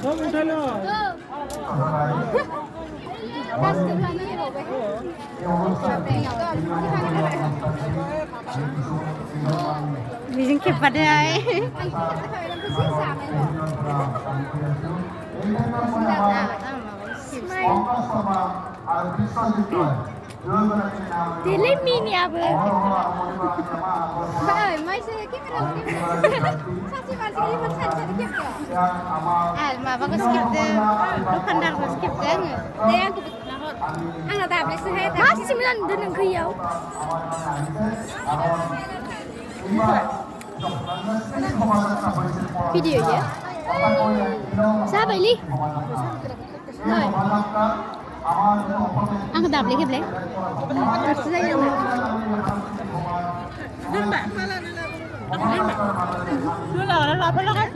সব উঠালো Bijing kepada ay. Dili mini apa? Ơi, mấy xe cái mình sao chị bạn chị mình thành thành cái kiểu. Alma bagus skipte. Lu kandang skipte. Đây anh là đạp lấy xe hết. Masih sembilan dan yang kiyau. Video ya. Siapa ini? Ang dap lagi boleh? Sudah yang Dulu lah, apa lah kan?